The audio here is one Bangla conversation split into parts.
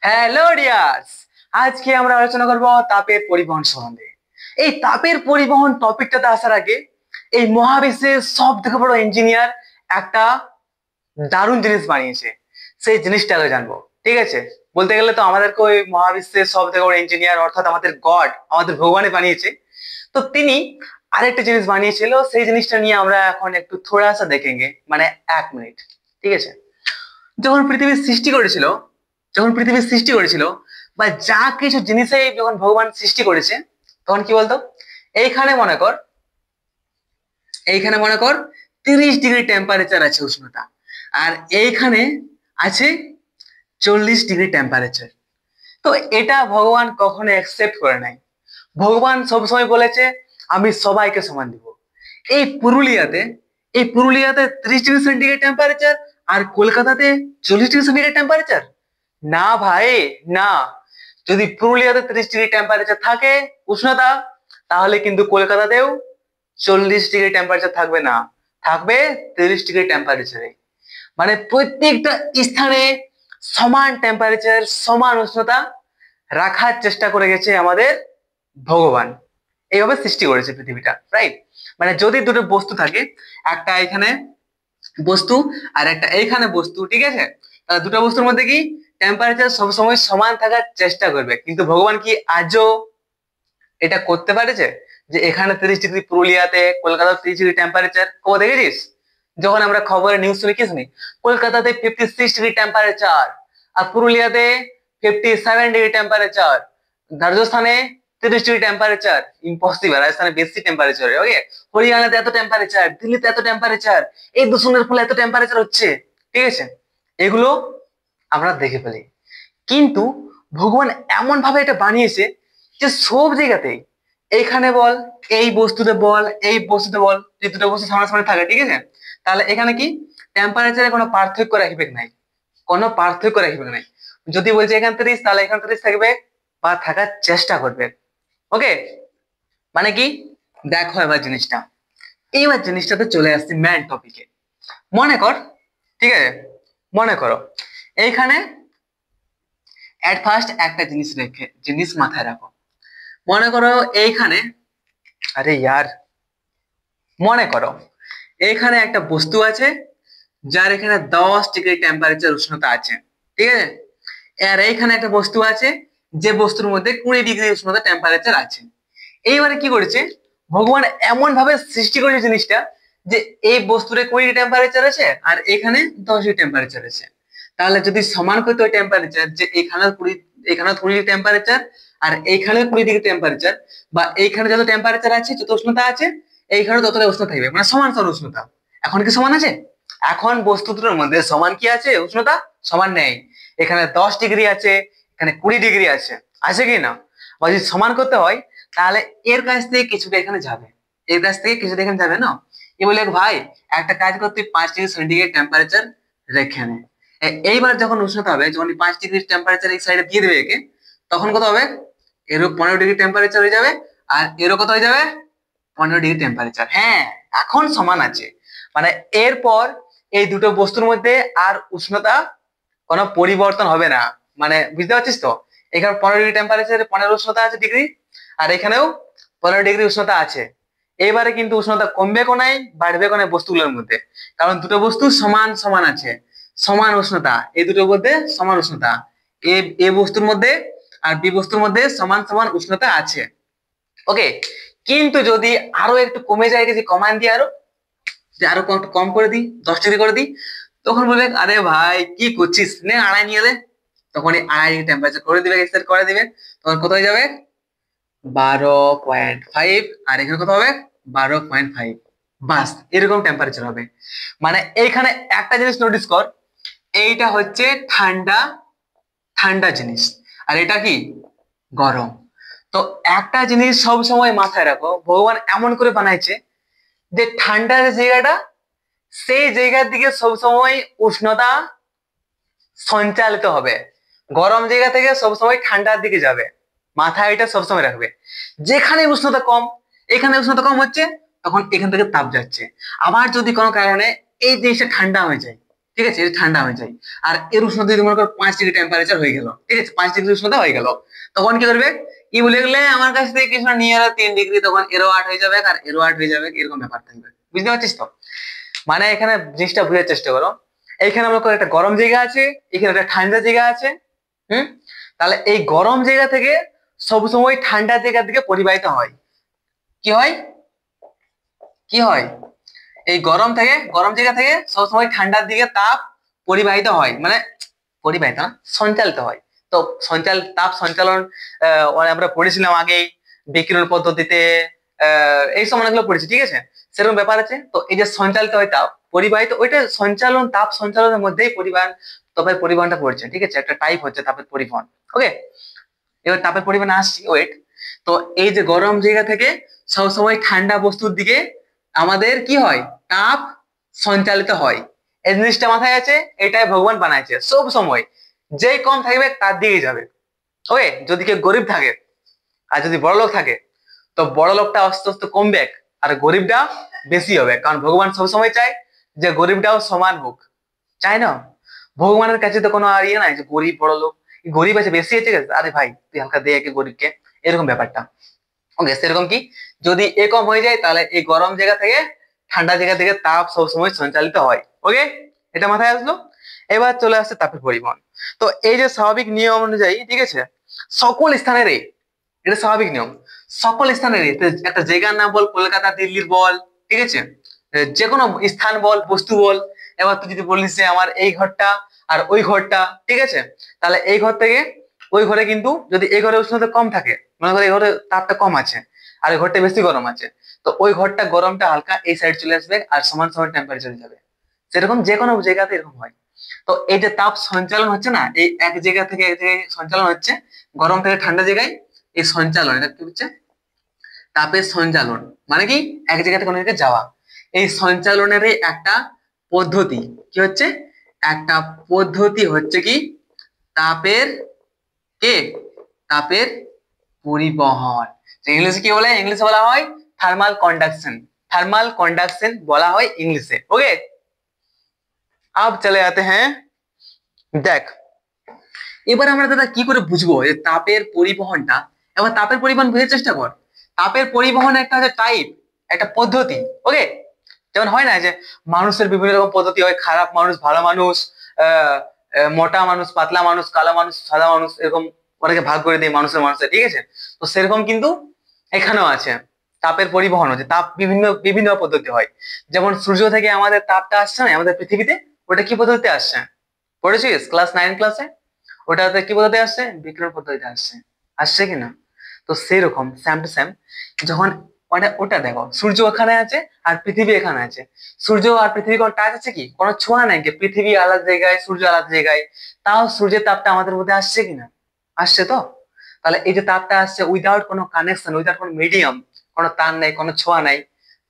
হ্যালো ডিয়ার্স, আজকে আমরা আলোচনা করব তাপের পরিবহন সম্বন্ধে। এই তাপের পরিবহন টপিকটাতে আসার আগে এই মহাবিশ্বের সব থেকে বড় ইঞ্জিনিয়ার একটা দারুণ জিনিস বানিয়েছে, সেই জিনিসটাকে জানবো। ঠিক আছে, বলতে গেলে তো আমাদেরকে ওই মহাবিশ্বের সব থেকে বড় ইঞ্জিনিয়ার অর্থাৎ আমাদের গড, আমাদের ভগবানে বানিয়েছে। তো তিনি আরেকটা জিনিস বানিয়েছিল, সেই জিনিসটা নিয়ে আমরা এখন একটু থোড়া সা দেখেঙ্গে, মানে 1 মিনিট। ঠিক আছে, যখন পৃথিবীর সৃষ্টি করেছিল বা যা কিছু জিনিসে যখন ভগবান সৃষ্টি করেছে, তখন কি বলতো, এইখানে মনে কর এইখানে মনে কর 30 ডিগ্রি টেম্পারেচার আছে উষ্ণতা, আর এইখানে আছে 40 ডিগ্রি টেম্পারেচার। তো এটা ভগবান কখনো অ্যাকসেপ্ট করে নাই। ভগবান সবসময় বলেছে আমি সবাইকে সমান দিব। এই পুরুলিয়াতে এই পুরুলিয়াতে 30 ডিগ্রি সেন্টিগ্রেড টেম্পারেচার, আর কলকাতাতে 40 ডিগ্রি সেন্টিগ্রেড টেম্পারেচার। না ভাই, না। যদি পুরুলিয়াতে 30 ডিগ্রি টেম্পারেচার থাকে উষ্ণতা, তাহলে কিন্তু কলকাতাতেও 40 ডিগ্রি টেম্পারেচার থাকবে না, থাকবে 30 ডিগ্রি টেম্পারেচারে। মানে প্রত্যেকটা স্থানে সমান টেম্পারেচার, সমান উষ্ণতা রাখার চেষ্টা করে গেছে আমাদের ভগবান। এইভাবে সৃষ্টি করেছে পৃথিবীটা, রাইট? মানে যদি দুটো বস্তু থাকে, একটা এখানে বস্তু আর একটা এইখানে বস্তু, ঠিক আছে, তাহলে দুটো বস্তুর মধ্যে কি টেম্পারেচার সবসময় সমান থাকার চেষ্টা করবে। কিন্তু ভগবান কি আজও এটা করতে পারেছে যে এখানে 30 ডিগ্রি, পুরুলিয়াতে কলকাতাতে 30 ডিগ্রি টেম্পারেচার? কবে দেখেছিস? যখন আমরা খবরে নিউজ শুনি, কি শুনি? কলকাতাতে 56 ডিগ্রি টেম্পারেচার, আর পুরুলিয়াতে 57 ডিগ্রি টেম্পারেচার, রাজস্থানে 30 ডিগ্রি টেম্পারেচার। ইম্পসিবল, রাজস্থানে বেশি টেম্পারেচার। ওকে, হরিয়ানাতে এত টেম্পারেচার, দিল্লিতে এত টেম্পারেচার, এই দূষণের ফলে এত টেম্পারেচার হচ্ছে। ঠিক আছে, এগুলো আমরা দেখে ফেলি। কিন্তু ভগবান এমন ভাবে এটা বানিয়েছে যে সব জায়গাতেই, এইখানে বল, এই বস্তুতে বল, এই বস্তুতে বল, যে দুটো বস্তু সামনাসামনি থাকে, ঠিক আছে, তাহলে এখানে কি টেম্পারেচারে কোনো পার্থক্য রাখবে নাই, কোনো পার্থক্য রাখবে নাই। যদি বলছে এখানে 30, তাহলে এখানে 30 থাকবে বা থাকার চেষ্টা করবে। ওকে, মানে কি, দেখো এবার জিনিসটাতে চলে আসছি মেন টপিকে। মনে কর, ঠিক আছে, মনে করো এইখানে এট ফার্স্ট একটা জিনিস মাথায় রাখো। মনে করো এইখানে, আরে ইয়ার, মনে করো এইখানে একটা বস্তু আছে যার এখানে 10 ডিগ্রি টেম্পারেচার উষ্ণতা আছে, ঠিক আছে। আর এইখানে একটা বস্তু আছে যে বস্তুর মধ্যে 20 ডিগ্রি উষ্ণতা টেম্পারেচার আছে। এইবারে কি করেছে ভগবান, এমন ভাবে সৃষ্টি করেছে জিনিসটা যে এই বস্তুরে 20 ডিগ্রি টেম্পারেচার আছে আর এখানে 10 ডিগ্রি টেম্পারেচার আছে। তাহলে যদি সমান করতে হয় টেম্পারেচার, যে এখানে 20 ডিগ্রি টেম্পারেচার আর এইখানে 20 ডিগ্রি টেম্পারেচার, বা এইখানে যত টেম্পারেচার আছে, যত উষ্ণতা আছে, এইখানে ততটা উষ্ণতা থাকবে, মানে সমান সমান উষ্ণতা। এখন কি সমান আছে? এখন বস্তু দুটোর মধ্যে সমান কি আছে? উষ্ণতা সমান নেই। এখানে 10 ডিগ্রি আছে, এখানে 20 ডিগ্রি আছে, আছে কি না? বা যদি সমান করতে হয়, তাহলে এর কাছ থেকে কিছুটা এখানে যাবে, এর কাছ থেকে কিছুটা এখানে যাবে না। এ বলে ভাই একটা কাজ করতে 5 ডিগ্রি সেন্টিগ্রেড টেম্পারেচার রেখে নে। এইবার যখন উষ্ণতা হবে, যখন 5 ডিগ্রি টেম্পারেচার এই সাইডে দিয়ে দেবে একে, তখন কত হবে? এরও 15 ডিগ্রি টেম্পারেচার হয়ে যাবে, আর এরও কত হয়ে যাবে? 15 ডিগ্রি টেম্পারেচার। হ্যাঁ, এখন সমান আছে। মানে এরপর এই দুটো বস্তুর মধ্যে আর উষ্ণতা কোনো পরিবর্তন হবে না। মানে বুঝতে পারছিস তো? এখানে 15 ডিগ্রি টেম্পারেচার, 15 উষ্ণতা আছে ডিগ্রি, আর এখানেও 15 ডিগ্রি উষ্ণতা আছে। এবারে কিন্তু উষ্ণতা কমবে কোনায়, বাড়বে কোনায় বস্তুগুলোর মধ্যে, কারণ দুটো বস্তু সমান সমান আছে, সমান উষ্ণতা। এই দুটোর মধ্যে সমান উষ্ণতা, এ বস্তুর মধ্যে আর বি বস্তুর মধ্যে সমান সমান উষ্ণতা আছে। ওকে, কিন্তু যদি আরো একটু কমে যায়, যে কমান দিই আরো, যে আরো কম করে দিই, 10 ডিগ্রি করে দিই, তখন বলবে আরে ভাই কি করছিস, নে আড়াই নিয়ে দে। তখন এই 2.5 ডিগ্রি টেম্পারেচার করে দিবে, সেট করে দিবে। তখন কত হয়ে যাবে? 12.5, আর এখানে কত হবে? 12.5। বাস, এরকম টেম্পারেচার হবে। মানে এইখানে একটা জিনিস নোটিস কর, এইটা হচ্ছে ঠান্ডা, ঠান্ডা জিনিস, আর এটা কি? গরম। তো একটা জিনিস সব সময় মাথায় রাখো, ভগবান এমন করে বানাইছে যে ঠান্ডার যে জায়গাটা, সেই জায়গার দিকে সবসময় উষ্ণতা সঞ্চালিত হবে, গরম জায়গা থেকে সবসময় ঠান্ডার দিকে যাবে। মাথায় এটা সবসময় রাখবে। যেখানে উষ্ণতা কম, এখানে উষ্ণতা কম হচ্ছে, তখন এখান থেকে তাপ যাচ্ছে। আবার যদি কোনো কারণে এই জিনিসটা ঠান্ডা হয়ে যায়, ঠিক আছে, এটা ঠান্ডা হয়ে যায়। আর এর উষ্ণতা যদি মনে করো 5 ডিগ্রি টেম্পারেচার হয়ে গেল, ঠিক আছে, 5 ডিগ্রি উষ্ণতা হয়ে গেল, তখন কি করবে, ই বলে গেলে আমার কাছ থেকে কিছু নিয়ে এলো 3 ডিগ্রি, তখন এরও 8 হয়ে যাবে আর এরও 8 হয়ে যাবে, এরকম ব্যাপার থাকবে। বুঝতে পারছিস তো? মানে এখানে জিনিসটা বোঝার চেষ্টা করো। এইখানে মনে করো একটা গরম জায়গা আছে, এখানে একটা ঠান্ডা জায়গা আছে। হুম, তাহলে এই গরম জায়গা থেকে সবসময় ঠান্ডা জায়গার দিকে পরিবাহিত হয়। কি হয়, কি হয়, এই গরম জায়গা থেকে সবসময় ঠান্ডার দিকে তাপ পরিবাহিত হয়, মানে পরিবাহিত না, সঞ্চালিত হয়। তো তাপ সঞ্চালন আমরা পড়েছিলাম আগেই বিকিরণ পদ্ধতিতে, এই সব অনেকগুলো পড়েছি, ঠিক আছে, সেরকম ব্যাপার আছে। তো এই যে সঞ্চালিত হয় তাপ পরিবাহিত, ওইটা সঞ্চালন, তাপ সঞ্চালনের মধ্যেই তাপের পরিবহনটা পড়ছে, ঠিক আছে, একটা টাইপ হচ্ছে তাপের পরিবহন। ওকে, এবার তাপের পরিমাণ আসছি, ওয়েট। তো এই যে গরম জায়গা থেকে সবসময় ঠান্ডা বস্তুর দিকে আমাদের কি হয়, তাপ সঞ্চালিত হয়। এই জিনিসটা মাথায় আছে, এটাই ভগবান বানাইছে। সব সময় যেই কম থাকবে তার দিকেই যাবে। ওকে, যদি কেউ গরিব থাকে আর যদি বড় লোক থাকে, তো বড় লোকটা আস্তে আস্তে কমবে আর গরিবটা বেশি হবে, কারণ ভগবান সবসময় চায় যে গরিবটাও সমান হোক, চাই না? ভগবানের কাছে তো কোনো আর ইয়ে নাই যে গরিব বড় লোক, গরিব আছে বেশি আছে, আরে ভাই তুই হালকা দে একে গরিবকে, এরকম ব্যাপারটা। ওকে, সেরকম কি যদি এ কম হয়ে যায়, তাহলে এই গরম জায়গা থেকে ঠান্ডা জায়গা থেকে তাপ সবসময় সঞ্চালিত হয়। ওকে, এটা মাথায় আসলো। এবার চলে আসছে তাপের পরিবহন। তো এই যে স্বাভাবিক নিয়ম অনুযায়ী, ঠিক আছে, সকল স্থানের এটা স্বাভাবিক নিয়ম, সকল স্থানের একটা জায়গার নাম বল, কলকাতা দিল্লির বল, ঠিক আছে, যে কোনো স্থান বল, বস্তু বল। এবার তুই যদি বলিস যে আমার এই ঘরটা আর ওই ঘরটা, ঠিক আছে, তাহলে এই ঘর থেকে ওই ঘরে কিন্তু যদি এই ঘরে উষ্ণতা কম থাকে, মনে করো এই ঘরে তাপটা কম আছে আর এই ঘরটা বেশি গরম আছে, তো ওই ঘরটা গরমটা হালকা এই সাইড চলে আসবে আর সমান সমান টেম্পারেচার যাবে। সেরকম যে কোনো জায়গাতে এরকম হয়। তো এই যে তাপ সঞ্চালন হচ্ছে না, এই এক জায়গা থেকে এক জায়গায় সঞ্চালন হচ্ছে, গরম থেকে ঠান্ডা জায়গায়, এই সঞ্চালন, এটা কি হচ্ছে, তাপের সঞ্চালন। মানে কি, এক জায়গা থেকে অন্য জায়গায় যাওয়া। এই সঞ্চালনের একটা পদ্ধতি কি হচ্ছে, একটা পদ্ধতি হচ্ছে কি, তাপের কে, তাপের পরিবহন। ইংলিশে কি বলে, ইংলিশে বলা হয় থার্মাল কন্ডাকশন। থার্মাল কন্ডাকশন বলা হয় इंग्लिशে। ओके, अब चले आते हैं, দেখ এবার আমরা দাদা কি করে বুঝবো যে তাপের পরিবহনটা। এবার তাপের পরিবহন বোঝার চেষ্টা কর। তাপের পরিবহন একটা হচ্ছে টাইপ, একটা পদ্ধতি। ওকে, যেমন হয় না যে মানুষের বিভিন্ন রকম পদ্ধতি হয়, খারাপ মানুষ, ভালো মানুষ, মোটা মানুষ, পাতলা মানুষ, কালো মানুষ, সাদা মানুষ, এরকম অনেকে ভাগ করে দেয় মানুষের, ঠিক আছে। তো সেরকম কিন্তু এখানেও আছে, তাপের পরিবহন হচ্ছে, তাপ বিভিন্ন বিভিন্ন পদ্ধতি হয়। যেমন সূর্য থেকে আমাদের তাপটা আসছে না আমাদের পৃথিবীতে, ওটা কি পদ্ধতিতে আসছে, পড়েছিস ক্লাস 9 ক্লাসে? ওটাতে কি পদ্ধতি আসছে, বিকিরণ পদ্ধতিতে আসছে, আসছে কিনা? তো সেরকম সেম টু সেম, যখন ওটা দেখো, সূর্য ওখানে আছে আর পৃথিবী এখানে আছে, সূর্য আর পৃথিবী কোনো টাচ আছে কি, কোনো ছোঁয়া নাই কি, পৃথিবী আলাদা জায়গায় সূর্য আলাদা জায়গায়, তাও সূর্যের তাপটা আমাদের মধ্যে আসছে কিনা, আসছে তো। তাহলে এই যে তাপটা আসছে উইদাউট কোনো কানেকশন, উইদাউট কোনো মিডিয়াম, কোনো তার নাই, কোনো ছোঁয়া নাই,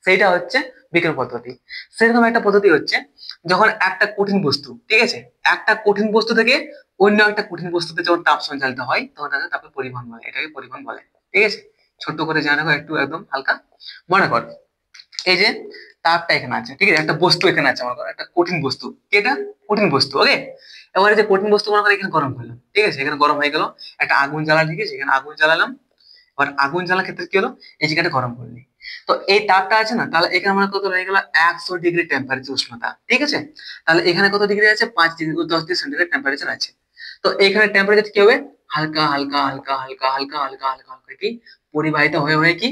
সেইটা হচ্ছে বিকিরণ পদ্ধতি। সেরকম একটা পদ্ধতি হচ্ছে যখন একটা কঠিন বস্তু, ঠিক আছে, একটা কঠিন বস্তু থেকে অন্য একটা কঠিন বস্তুতে যখন তাপ সঞ্চালিত হয়, তখন তাকে তাপের পরিবহন বলে, এটাকে পরিবহন বলে। ঠিক আছে, ছোট্ট করে জানা রাখো, একটু একদম হালকা মনে কর। এই যে তাপটা এখানে আছে, ঠিক আছে, একটা বস্তু এখানে আছে, মনে করো একটা কঠিন বস্তু, কি এটা, কঠিন বস্তু। ওকে, এবারে যে কঠিন বস্তু মনে করো এখানে গরম হলো, ঠিক আছে, এখানে গরম হয়ে গেল, একটা আগুন জ্বালা, ঠিক আছে, এখানে আগুন জ্বালালাম, এবার আগুন জ্বালার ক্ষেত্রে কি হলো, এই জায়গাটা গরম করলি, তো এই তাপটা আছে না, তাহলে এখানে মনে কত রয়ে গেল, 100 ডিগ্রি টেম্পারেচার উষ্ণতা, ঠিক আছে। তাহলে এখানে কত ডিগ্রি আছে, 5 ডিগ্রি, 10 ডিগ্রি সেন্টিগ্রেড টেম্পারেচার আছে। তো এখানে টেম্পারেচার কি হবে, হালকা হালকা হালকা হালকা হালকা হালকা হালকা হালকা কি পরিবাহিত হয়ে হয়ে কি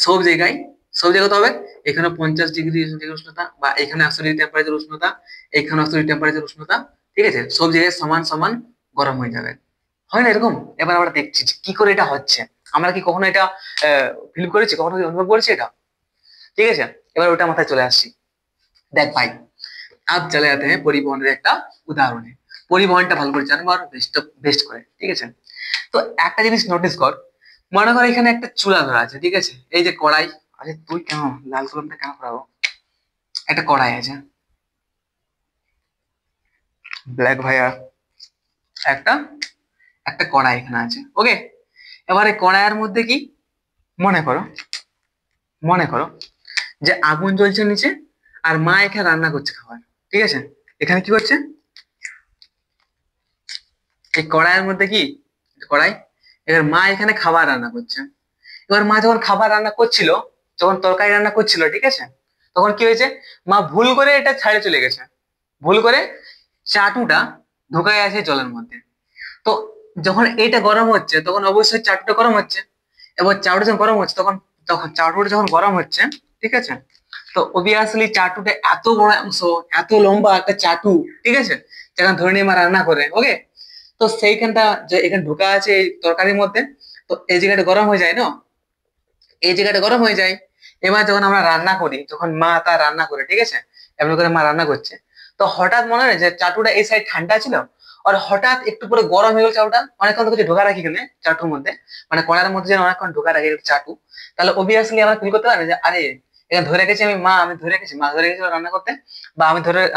সব জায়গায়, সব জায়গাতে হবে। এখানে 50 ডিগ্রি উষ্ণতা, বা এখানে 100 ডিগ্রি টেম্পারেচার উষ্ণতা, এখানে 100 ডিগ্রি টেম্পারেচার উষ্ণতা, ঠিক আছে, সব জায়গায় সমান সমান গরম হয়ে যাবে। হয় না এরকম? এবার আমরা দেখছি যে কি করে এটা হচ্ছে, আমরা কি কখনো এটা ফিল করেছি, কখনো কি অনুভব করেছি এটা, ঠিক আছে। এবার ওটা মাথায় চলে আসছি। দেখ ভাই, আজ চলে যেতে हैं পরিবহনের একটা উদাহরণে। পরিবহনটা ভালো করে জানবো আর বেস্ট বেস্ট করে, ঠিক আছে। তো একটা জিনিস নোটিস কর, মনে কর এখানে একটা চুলা ধরা আছে, ঠিক আছে, এই যে কড়াই আছে, তুই কেন লাল কলমটা কেন করাবো, একটা কড়াই আছে, ব্ল্যাক ভাইয়া, একটা একটা কড়াই এখানে আছে। ওকে, এবারে কড়াইয়ের মধ্যে কি, মনে করো, মনে করো যে আগুন জ্বলছে নিচে আর মা এখানে রান্না করছে খাবার, ঠিক আছে, এখানে কি করছে, এই কড়াইয়ের মধ্যে কি, কড়াই, এবার মা এখানে খাবার রান্না করছে। এবার মা যখন খাবার রান্না করছিল, যখন তরকারি রান্না করছিল, ঠিক আছে, তখন কি হয়েছে, মা ভুল করে এটা ছাড়ে চলে গেছে, ভুল করে চাটুটা ঢুকায় আছে জলের মধ্যে। তো যখন এটা গরম হচ্ছে তখন অবশ্যই চাটুটা গরম হচ্ছে। এবার চাটুটা যখন গরম হচ্ছে তখন তখন চাটুটা যখন গরম হচ্ছে, ঠিক আছে, তো অবভিয়াসলি চাটুটা এত বড় অংশ, এত লম্বা একটা চাটু, ঠিক আছে, যেখানে ধরে নিয়ে মা রান্না করে, ওকে। তো সেইখানটা যে এখানে ঢোকা আছে এই তরকারির মধ্যে, তো এই জায়গাটা গরম হয়ে যায় না, এই জায়গাটা গরম হয়ে যায়। এবার যখন আমরা রান্না করি, যখন মা তা রান্না করে, ঠিক আছে, এমনি করে মা রান্না করছে, তো হঠাৎ মনে হয় যে চাটুটা এই সাইড ঠান্ডা ছিল, আর হঠাৎ একটু পরে গরম হয়ে গেল চাটুটা, অনেকক্ষণ তো কিছু ঢোকা রাখি এখানে চাটুর মধ্যে, মানে কড়ার মধ্যে যেন অনেকক্ষণ ঢোকা রাখি চাটু, তাহলে অবভিয়াসলি আমরা ফিল করতে পারি যে আরে এখানে ধরে রেখেছি আমি, আমি ধরে রেখেছি, মা ধরে রেখেছি রান্না করতে, বা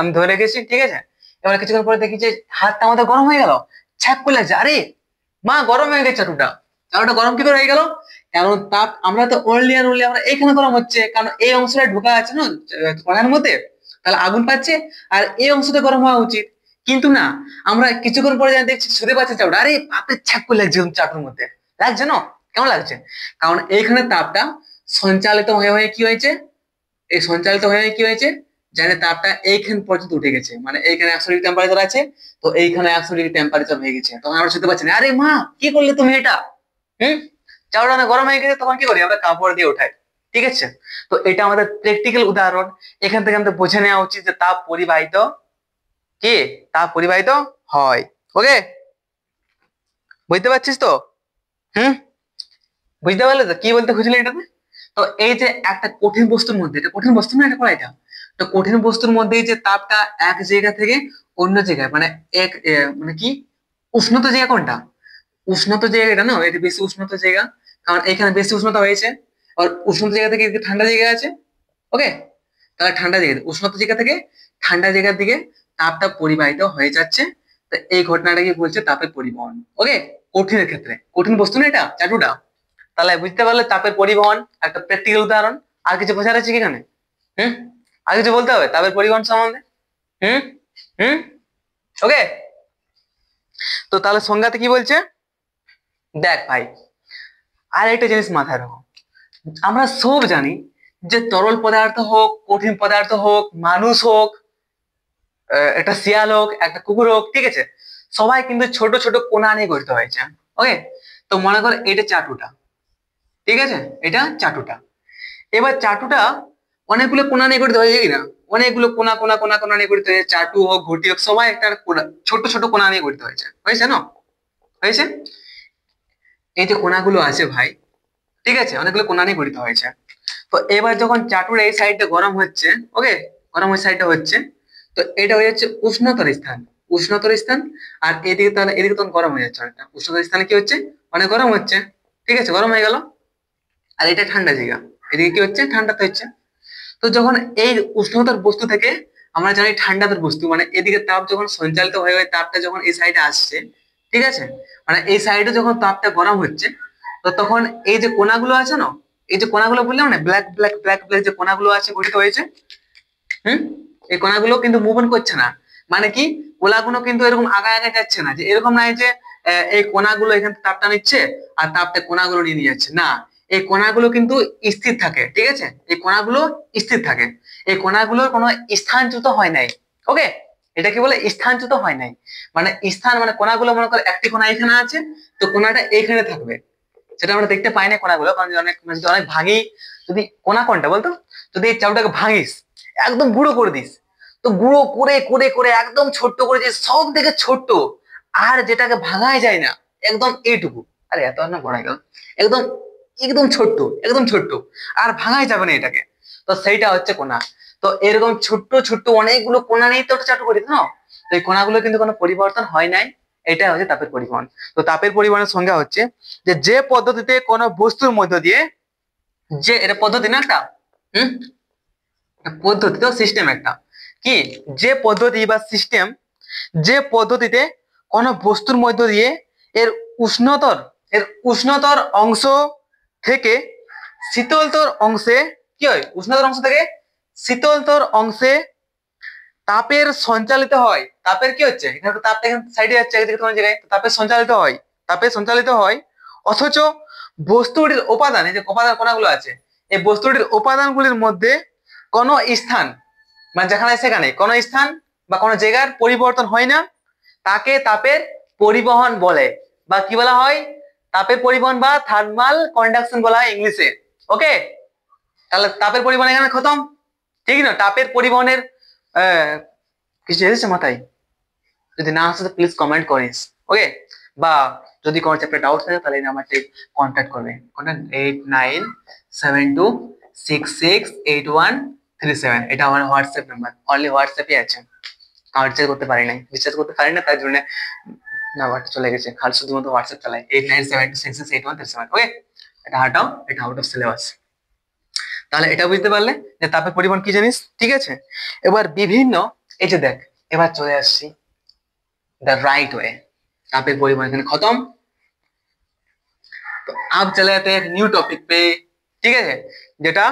আমি ধরে রেখেছি, ঠিক আছে। এবার কিছুক্ষণ পরে দেখি যে হাতটা আমাদের গরম হয়ে গেল, ছ্যাপ করে লাগছে, আরে মা গরম হয়ে গেছে চাটুটা, চাটুটা গরম কি করে হয়ে গেল, কারণ তাপ আমরা তো অনলি আমরা এইখানে গরম হচ্ছে, কারণ এই অংশটা ঢোকা আছে না কড়াইয়ের মধ্যে, তাহলে আগুন পাচ্ছে, আর এই অংশটা গরম হওয়া উচিত। কিন্তু না, আমরা কিছুক্ষণ পরে যা দেখছি শুতে পাচ্ছি চাপটা, আরে পাপের ছ্যাপ করে লাগছে চাটুর মধ্যে, লাগছে না, কেমন লাগছে, কারণ এইখানে তাপটা সঞ্চালিত হয়ে হয়ে কি হয়েছে, এই সঞ্চালিত হয়ে কি হয়েছে, জানে তাপটা এইখান পর্যন্ত উঠে গেছে, মানে এইখানে 100 ডিগ্রি টেম্পারেচার আছে, তো এইখানে 100 ডিগ্রি টেম্পারেচার হয়ে গেছে, তখন আমরা শুতে পাচ্ছি না, আরে মা কি করলে তুমি এটা, হুম, চাউটা না গরম হয়ে গেছে, তখন কি করি আমরা, কাপড় দিয়ে উঠাই, ঠিক আছে। তো এটা আমাদের প্র্যাকটিক্যাল উদাহরণ, এখান থেকে আমাদের বুঝে নেওয়া উচিত যে তাপ পরিবাহিত, কি, তাপ পরিবাহিত হয়, ওকে, বুঝতে পারছিস তো, হুম, বুঝতে পারলে তো কি বলতে খুঁজলে এটাতে। তো এই যে একটা কঠিন বস্তুর মধ্যে, এটা কঠিন বস্তু না, এটা কড়াইটা, তো কঠিন বস্তুর মধ্যে যে তাপটা এক জায়গা থেকে অন্য জায়গায়, মানে মানে কি, উষ্ণতা জায়গা কোনটা, উষ্ণতা জায়গা এটা না, এটা বেশি উষ্ণতা জায়গা, কারণ এখানে বেশি উষ্ণতা হয়েছে, আর উষ্ণতা জায়গা থেকে এদিকে ঠান্ডা জায়গা আছে, ওকে, তাহলে ঠান্ডা জায়গা, উষ্ণতা জায়গা থেকে ঠান্ডা জায়গার দিকে তাপটা পরিবাহিত হয়ে যাচ্ছে, তো এই ঘটনাটাকে বলছে তাপের পরিবহন, ওকে। কঠিনের ক্ষেত্রে, কঠিন বস্তু না এটা চাটুটা, তাহলে বুঝতে পারলে তাপের পরিবহন একটা প্র্যাকটিক্যাল উদাহরণ। আর কিছু বোঝার আছে কি এখানে, হুম, আর কিছু বলতে হবে তাপের পরিবহন সম্বন্ধে, হুম, হুম, ওকে। তো তাহলে সংজ্ঞাতে কি বলছে, দেখ ভাই, আর একটা জিনিস মাথায় রাখো, আমরা সব জানি যে তরল পদার্থ হোক, কঠিন পদার্থ হোক, মানুষ হোক, একটা শিয়াল হোক, একটা কুকুর হোক, ঠিক আছে, সবাই কিন্তু ছোট ছোট কোণা নিয়ে গঠিত হয়েছে, ওকে। তো মনে কর এটা চাটুটা, ঠিক আছে, এটা চাটুটা, এবার চাটুটা অনেকগুলো কোণা নিয়ে গঠিত হয়েছে কিনা, অনেকগুলো কোণা কোণা কোণা কোণা নিয়ে গঠিত হয়েছে, চাটু হোক ঘটি হোক সবাই একটা ছোট ছোট কোণা নিয়ে গঠিত হয়েছে, হয়েছে না, হয়েছে। এই যে কোণাগুলো আছে ভাই, ঠিক আছে, অনেকগুলো কোণা নিয়ে গঠিত হয়েছে। তো এবার যখন চাটুর এই সাইডটা গরম হচ্ছে, ওকে, গরম ওই সাইডটা হচ্ছে, তো এটা হয়ে যাচ্ছে উষ্ণতর স্থান, উষ্ণতর স্থান, আর এদিকে তাহলে এদিকে তখন গরম হয়ে যাচ্ছে অনেকটা, উষ্ণতর স্থানে কি হচ্ছে, অনেক গরম হচ্ছে, ঠিক আছে, গরম হয়ে গেল, আর এটা ঠান্ডা জায়গা, এদিকে কি হচ্ছে, ঠান্ডাতে হচ্ছে। তো যখন এই উষ্ণতার বস্তু থেকে আমরা জানি ঠান্ডাতার বস্তু, মানে এদিকে তাপ যখন সঞ্চালিত হয়ে হয়ে তাপটা যখন এই সাইডে আসছে, ঠিক আছে, মানে এই সাইডে যখন তাপটা গরম হচ্ছে, তো তখন এই যে কোণাগুলো আছে না, এই যে কোণাগুলো বললাম না, ব্ল্যাক ব্ল্যাক ব্ল্যাক ব্ল্যাক যে কোণাগুলো আছে গঠিত হয়েছে, হুম, এই কোণাগুলো কিন্তু মুভ অন করছে না, মানে কি, কোণাগুলো কিন্তু এরকম আগায় আগায় যাচ্ছে না, যে এরকম নাই যে এই কোণাগুলো এখান থেকে তাপটা নিচ্ছে আর তাপটা কোণাগুলো নিয়ে নিয়ে যাচ্ছে, না, এই কোণাগুলো কিন্তু স্থির থাকে, ঠিক আছে, এই কোণাগুলো স্থির থাকে, এই কোণাগুলোর কোনো স্থানচ্যুত হয় নাই, ওকে। এটা কি বলে, স্থানচ্যুত হয় নাই, মানে স্থান মানে কোণাগুলো মনে করো একটি কোণা এখানে আছে, তো কোণাটা এইখানে থাকবে, সেটা আমরা দেখতে পাই না কোণাগুলো, কারণ যদি অনেক ভাঙি, যদি কোণা কোনটা বলতো, যদি এই চাউটাকে ভাঙিস, একদম গুঁড়ো করে দিস, তো গুঁড়ো করে করে করে একদম ছোট্ট করে, যে সব থেকে ছোট্ট, আর যেটাকে ভাঙাই যায় না, একদম এইটুকু, আরে এত না বড় গেল, একদম একদম ছোট্ট, একদম ছোট্ট, আর ভাঙাই যাবে না এটাকে, তো সেইটা হচ্ছে কোণা। তো এরকম ছোট্ট ছোট্ট অনেকগুলো কোণা নিয়ে তো ওটা চাটু করি না, তো এই কোণাগুলো কিন্তু কোনো পরিবর্তন হয় নাই, এটা হচ্ছে তাপের পরিবহন। তো তাপের পরিবহনের সংজ্ঞা হচ্ছে যে যে পদ্ধতিতে কোনো বস্তুর মধ্য দিয়ে, যে এটা পদ্ধতি না একটা, হম, পদ্ধতি তো সিস্টেম একটা, কি, যে পদ্ধতি বা সিস্টেম, যে পদ্ধতিতে কোনো বস্তুর মধ্য দিয়ে এর উষ্ণতর এর উষ্ণতর অংশ থেকে শীতলতর অংশে, কি হয়, উষ্ণতর অংশ থেকে শীতলতর অংশে তাপের সঞ্চালিত হয়, তাপের কি হচ্ছে এখানে, তো তাপটা এখানে সাইডে যাচ্ছে একদিকে কোনো জায়গায়, তো তাপের সঞ্চালিত হয়, তাপের সঞ্চালিত হয়, অথচ বস্তুটির উপাদান, এই যে উপাদান কণাগুলো আছে, এই বস্তুটির উপাদানগুলির মধ্যে কোনো স্থান, মানে যেখানে সেখানে কোনো স্থান বা কোনো জায়গার পরিবর্তন হয় না, তাকে তাপের পরিবহন বলে, বা কি বলা হয়, তাপের পরিবহন বা থার্মাল কন্ডাকশন বলা হয় ইংলিশে। ওকে, তাহলে তাপের পরিবহন এখানে খতম, ঠিক না? তাপের পরিবহনের কিছু এসেছে মাথায়? যদি না আসে তো প্লিজ কমেন্ট করিস। ওকে, বা যদি কোনো চ্যাপ্টার ডাউট থাকে তাহলে এই নাম্বারটি কন্ট্যাক্ট করবে, কন্ট্যাক্ট 8972668137, এটা আমার হোয়াটসঅ্যাপ নাম্বার, অনলি হোয়াটসঅ্যাপে আছে, কাউন্ট রিচার্জ করতে পারি নাই, রিচার্জ করতে পারি না তার জন্য নাম্বারটা চলে গেছে, খালি শুধুমাত্র হোয়াটসঅ্যাপ চালাই 8972668137। ওকে, এটা হাটাও, এটা আউট অফ সিলেবাস। তাহলে এটা বুঝতে পারলে যে তাপের পরিমাণ কি জিনিস, ঠিক আছে? এবার বিভিন্ন, এই যে দেখ, এবার চলে আসছি দ্য राइट वे, तापের পরিমাণ এখানে খতম। तो अब चले जाते हैं एक न्यू टॉपिक पे, ঠিক আছে, যেটা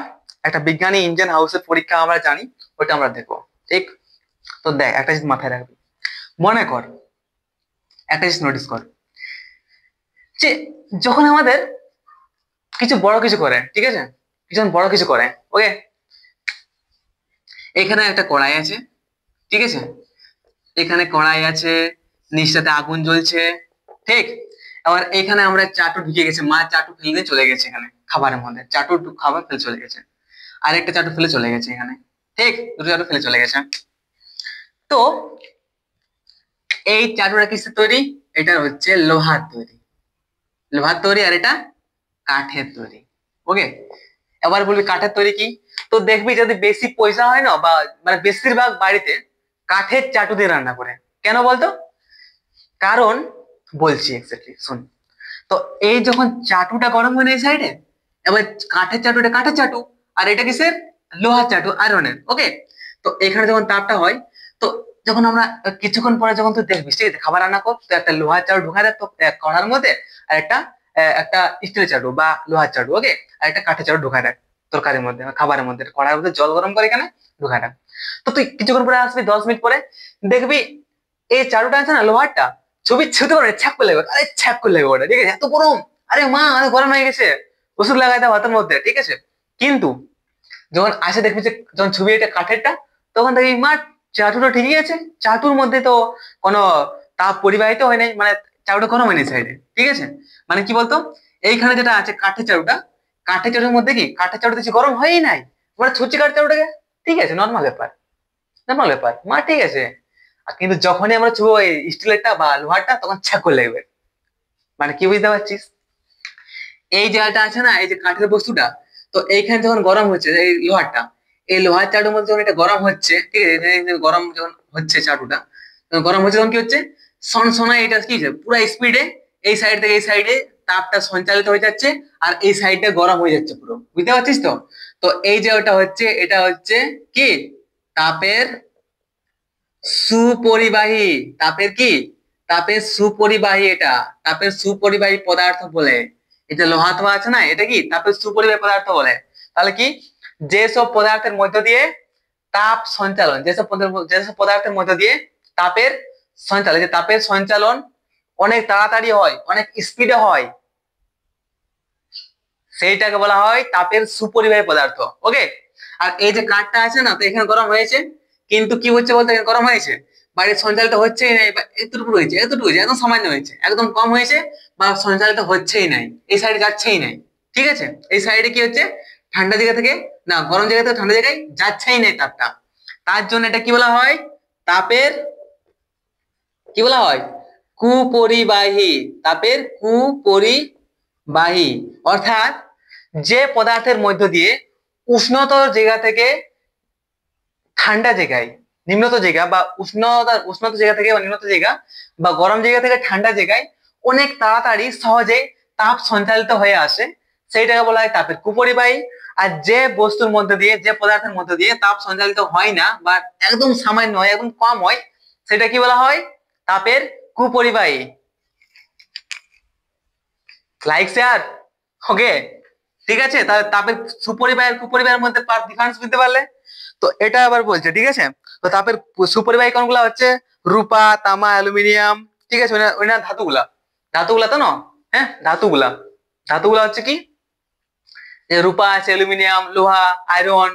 একটা বিজ্ঞানী ইঞ্জিন হাউসের পরীক্ষা আমরা জানি, ওটা আমরা দেখবো, ঠিক? তো দেখ একটা জিনিস মাথায় রাখবি, মনে কর, একটা জিনিস নোটিস কর, যে যখন আমাদের কিছু বড় কিছু করে, ঠিক আছে, কিছু বড় কিছু করে, ওকে, এখানে একটা কড়াই আছে, ঠিক আছে, এখানে কড়াই আছে, নিচটাতে আগুন জ্বলছে, ঠিক? আবার এখানে আমরা চাটু ঢুকে গেছে, মা চাটু ফেলে চলে গেছে এখানে খাবারের মধ্যে, চাটু খাবার ফেলে চলে গেছে, আর একটা চাটু ফেলে চলে গেছে এখানে, ঠিক, দুটো চাটু ফেলে চলে গেছে। তো এই চাটুটা কিসের তৈরি? এটা হচ্ছে লোহার তৈরি, লোহার তৈরি, আর এটা কাঠের তৈরি। ওকে, এবার বলবি কাঠের তৈরি কি, তো দেখবি যদি বেশি পয়সা হয় না, বা মানে বেশিরভাগ বাড়িতে কাঠের চাটু দিয়ে রান্না করে, কেন বলতো? কারণ বলছি এক্স্যাক্টলি শুন, তো এই যখন চাটুটা গরম হয় না এই সাইডে, এবার কাঠের চাটুটা কাঠের চাটু, আর এটা কিসের? লোহার চাটু, আয়রনের। ওকে, তো এখানে যখন তাপটা হয়, তো যখন আমরা কিছুক্ষণ পরে যখন তুই দেখবি, ঠিক আছে, খাবার রান্না কর, তো একটা লোহার চাটু ঢোকায় রাখ তো কড়ার মধ্যে, আর একটা স্টিলের চাটু বা লোহার চাটু, ওকে, আর একটা কাঠের চাটু ঢোকায় রাখ তরকারির মধ্যে, খাবারের মধ্যে, কড়ার মধ্যে জল গরম করে এখানে ঢোকায় রাখ। তো তুই কিছুক্ষণ পরে আসবি, 10 মিনিট পরে দেখবি এই চাটুটা আছে না লোহারটা, ছবি ছুতে পারে, ছ্যাক করে লাগবে, আরে ছ্যাক করে লাগবে ওটা, ঠিক আছে, এত গরম, আরে মা এত গরম হয়ে গেছে, ওষুধ লাগাই দাও হাতের মধ্যে, ঠিক আছে। কিন্তু যখন আসে দেখবি যে যখন ছবি এটা কাঠেরটা, তখন দেখবি মা চাটুটা ঠিকই আছে, চাটুর মধ্যে তো কোনো তাপ পরিবাহিত হয় নাই, মানে চাটুটা গরম হয়নি সাইডে, ঠিক আছে। মানে কি বলতো, এইখানে যেটা আছে কাঠের চাটুটা, কাঠের চাটুর মধ্যে কি কাঠের চাটুতে কিছু গরম হয়ই নাই, মানে ছুচি কাঠের চাটুটাকে, ঠিক আছে, নর্মাল ব্যাপার, নর্মাল ব্যাপার মা, ঠিক আছে। আর কিন্তু যখনই আমরা ছুবো এই স্টিলেরটা বা লোহারটা, তখন ছ্যাক করে লাগবে। মানে কি বুঝতে পারছিস? এই জায়গাটা আছে না, এই যে কাঠের বস্তুটা, তো এইখানে যখন গরম হচ্ছে এই লোহারটা, এই লোহার চাটুর মধ্যে যখন এটা গরম হচ্ছে, ঠিক আছে, এই যে গরম যখন হচ্ছে চাটুটা, যখন গরম হচ্ছে তখন কি হচ্ছে, সনসনায় এটা কি হচ্ছে, পুরো স্পিডে এই সাইড থেকে এই সাইডে তাপটা সঞ্চালিত হয়ে যাচ্ছে, আর এই সাইডটা গরম হয়ে যাচ্ছে পুরো, বুঝতে পারছিস তো? তো এই যে ওটা হচ্ছে, এটা হচ্ছে কি, তাপের সুপরিবাহী, তাপের কি, তাপের সুপরিবাহী, এটা তাপের সুপরিবাহী পদার্থ বলে। এটা লোহা তো আছে না, এটা কি তাপের সুপরিবাহী পদার্থ বলে। তাহলে কি, যেসব পদার্থের মধ্য দিয়ে তাপ সঞ্চালন, যেসব পদার্থের মধ্য দিয়ে তাপের সঞ্চালন, যে তাপের সঞ্চালন অনেক তাড়াতাড়ি হয়, অনেক স্পিডে হয়, সেইটাকে বলা হয় তাপের সুপরিবাহী পদার্থ। ওকে, আর এই যে কাঠটা আছে না, তো এখানে গরম হয়েছে, কিন্তু কি হচ্ছে বলতে, গরম হয়েছে, বাইরে সঞ্চালিত হচ্ছেই নাই, বা এতটুকু হয়েছে, এতটুকু হয়েছে, একদম সামান্য হয়েছে, একদম কম হয়েছে, বা সঞ্চালিত হচ্ছেই নাই, এই সাইডে যাচ্ছেই নাই, ঠিক আছে। এই সাইডে কি হচ্ছে, ঠান্ডা জায়গা থেকে না, গরম জায়গা থেকে ঠান্ডা জায়গায় যাচ্ছেই নাই তাপটা, তার জন্য এটা কি বলা হয়, তাপের কি বলা হয়, কুপরিবাহী, তাপের কুপরিবাহী। অর্থাৎ যে পদার্থের মধ্য দিয়ে উষ্ণতর জায়গা থেকে ঠান্ডা জায়গায়, নিম্নত জায়গা বা উষ্ণত জায়গা থেকে বা নিম্নত জায়গা, বা গরম জায়গা থেকে ঠান্ডা জায়গায় অনেক তাড়াতাড়ি সহজে তাপ সঞ্চালিত হয়ে আসে, সেইটাকে বলা হয় তাপের কুপরিবাহী। আর যে বস্তুর মধ্যে দিয়ে, যে পদার্থের মধ্যে দিয়ে তাপ সঞ্চালিত হয় না, বা একদম সামান্য হয়, একদম কম হয়, সেটা কি বলা হয়, তাপের কুপরিবাহী। Like share. ওকে, ঠিক আছে, তাহলে তাপের সুপরিবাহী আর কুপরিবাহের মধ্যে ডিফারেন্স বুঝতে পারলে। তো এটা আবার বলছে, ঠিক আছে, তো তাপের সুপরিবাহী কণগুলো হচ্ছে রূপা, তামা, অ্যালুমিনিয়াম, ঠিক আছে, ওই না ধাতুগুলা, ধাতুগুলা তো না, হ্যাঁ ধাতুগুলা, ধাতুগুলা হচ্ছে কি, যে রূপা আছে, অ্যালুমিনিয়াম, লোহা, আয়রন,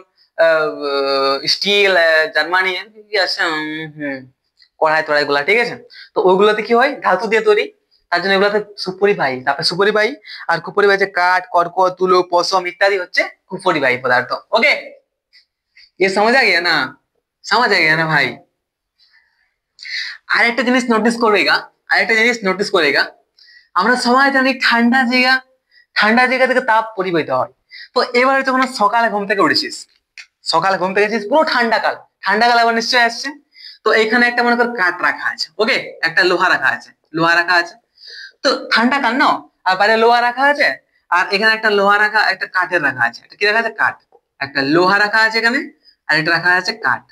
স্টিল, জার্মানি, কি আছে, কড়াই টড়াই গুলা, ঠিক আছে। তো ওইগুলোতে কি হয়, ধাতু দিয়ে তৈরি, তার জন্য এগুলোতে সুপরিবাহী, তারপরে সুপরিবাহী আর কুপরিবাহী যে কাঠ, কর্কট, তুলো, পশম ইত্যাদি হচ্ছে कुपरिवाही पदार्थ। ओके, ये समझ आ गया ना, समझ आ गया ना भाई। আরেকটা জিনিস নোটিস করবেগা, আরেকটা জিনিস নোটিস করেগা, আমরা সবাই জানি ঠান্ডা জায়গা, ঠান্ডা জায়গা থেকে তাপ পরিবাহিত হয়। তো এবারে যখন সকালে ঘুম থেকে উঠেছিস, সকালে ঘুম থেকে উঠেছিস, পুরো ঠান্ডাকাল, ঠান্ডাকাল আবার নিশ্চয়ই আসছে। তো এখানে একটা মনে কর কাঠ রাখা আছে, ওকে, একটা লোহা রাখা আছে, লোহা রাখা আছে। তো ঠান্ডাকাল না, আর বাইরে লোহা রাখা আছে, আর এখানে একটা লোহা রাখা, একটা কাঠের রাখা আছে, একটা কি রাখা আছে, কাঠ, একটা লোহা রাখা আছে এখানে, আর এটা রাখা আছে কাঠ,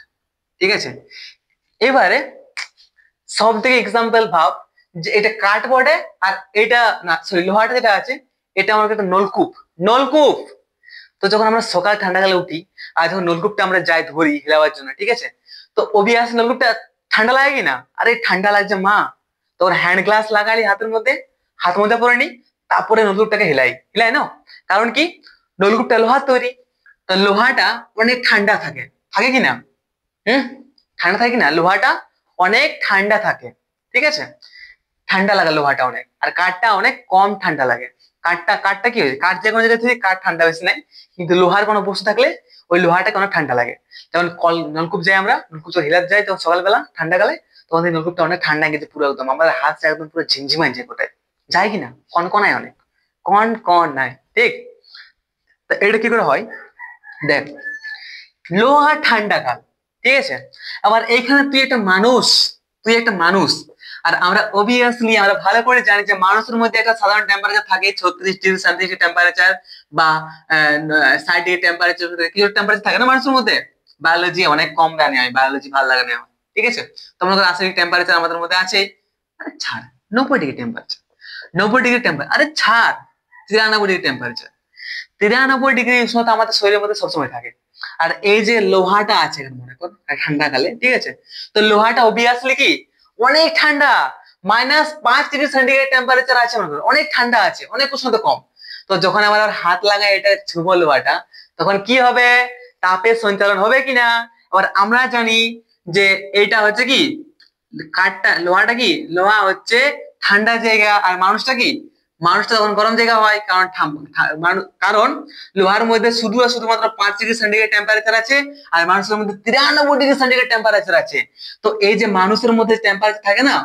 ঠিক আছে। এবারে সব থেকে এক্সাম্পল ভাব যে এটা কাঠ বটে, আর এটা না সরি লোহাটা যেটা আছে এটা আমার একটা নলকূপ, নলকূপ। তো যখন আমরা সকাল ঠান্ডাকালে উঠি আর যখন নলকূপটা আমরা যাই ধরি হিলাবার জন্য, ঠিক আছে, তো অবভিয়াস নলকূপটা ঠান্ডা লাগে কি না, আরে ঠান্ডা লাগছে মা, তোর হ্যান্ড গ্লাস লাগালি হাতের মধ্যে, হাত মধ্যে পরে নি, তারপরে নলকূপটাকে হিলাই, হিলাই না, কারণ কি নলকূপটা লোহার তৈরি, তো লোহাটা অনেক ঠান্ডা থাকে, থাকে কি না, ঠান্ডা থাকে না, লোহাটা অনেক ঠান্ডা থাকে, ঠিক আছে, ঠান্ডা লাগে লোহাটা অনেক, আর কাঠটা অনেক কম ঠান্ডা লাগে। কাঠটা কাঠটা কি হয়েছে, কাঠ যে কোনো জায়গায় থেকে কাঠ ঠান্ডা বেশি নাই, কিন্তু লোহার কোনো বস্তু থাকলে ওই লোহাটাকে অনেক ঠান্ডা লাগে। যেমন কল নলকূপ যাই আমরা, নলকূপ যখন হিলাত যাই তখন সকালবেলা ঠান্ডাকালে, তখন এই নলকূপটা অনেক ঠান্ডা গেছে, পুরো একদম আমাদের হাত একদম পুরো ঝিমঝিমাই যায় গোটায়, যায় কিনা, কনকনায় অনেক, কনকনায়, ঠিক। তো এটা কি করে হয় দেখ, লোহা ঠান্ডা কাল, ঠিক আছে। আবার এইখানে তুই একটা মানুষ, তুই একটা মানুষ, আর আমরা অবভিয়াসলি আমরা ভালো করে জানি যে মানুষের মধ্যে একটা সাধারণ টেম্পারেচার থাকে 36 ডিগ্রি সেন্টিগ্রেড টেম্পারেচার, বা 60 ডিগ্রি টেম্পারেচার, কিছু টেম্পারেচার থাকে না মানুষের মধ্যে। বায়োলজি অনেক কম জানি আমি, বায়োলজি ভালো লাগে না আমার, ঠিক আছে। তোমরা 80 ডিগ্রি টেম্পারেচার আমাদের মধ্যে আছেই, আরে ছাড়, 90 ডিগ্রি টেম্পারেচার, 90 ডিগ্রি টেম্পারেচার, আরে ছাড়, 93 ডিগ্রি টেম্পারেচার, 93 ডিগ্রি উষ্ণতা আমাদের শরীরের মধ্যে সবসময় থাকে। আর এই যে লোহাটা আছে মনে কর ঠান্ডাকালে, ঠিক আছে, তো লোহাটা অবভিয়াসলি কি অনেক ঠান্ডা, -5 ডিগ্রি সেন্টিগ্রেড টেম্পারেচার আছে মনে কর, অনেক ঠান্ডা আছে, অনেক উষ্ণতা কম। তো যখন আমরা হাত লাগাই এটা ছুবো লোহাটা, তখন কি হবে, তাপের সঞ্চালন হবে কিনা। আবার আমরা জানি যে এইটা হচ্ছে কি কাঠটা, লোহাটা কি, লোহা হচ্ছে ঠান্ডা জায়গা, আর মানুষটা কি, মানুষটা তখন গরম জায়গা হয়, কারণ কারণ লোহার মধ্যে শুধু আর শুধুমাত্র 5 ডিগ্রি সেন্টিগ্রেড টেম্পারেচার আছে, আর মানুষের মধ্যে 93 ডিগ্রি সেন্টিগ্রেড টেম্পারেচার আছে। তো এই যে মানুষের মধ্যে টেম্পারেচার থাকে না,